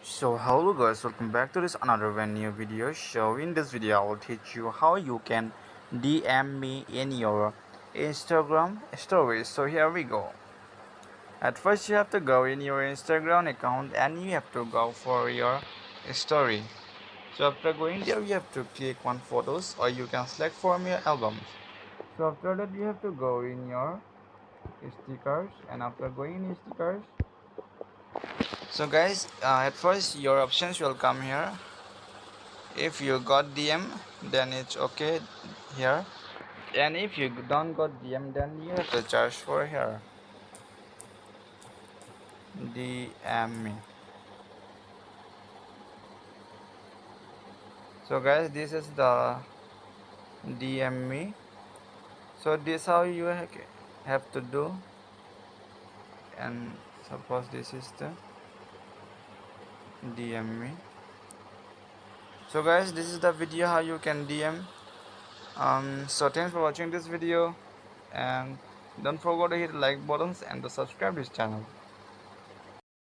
So hello guys, welcome back to this another brand new video. So in this video I will teach you how you can DM me in your Instagram stories. So here we go. At first you have to go in your Instagram account and you have to go for your story. So after going there you have to click on photos or you can select from your albums. So after that you have to go in your stickers, and after going in stickers, so guys, at first your options will come here. If you got DM, then it's okay here, and if you don't got DM, then you have to charge for here. DM me. So guys, this is the DM me. So this how you have to do, and suppose this is the DM me. So guys, this is the video how you can DM. So thanks for watching this video, and don't forget to hit like buttons and to subscribe this channel.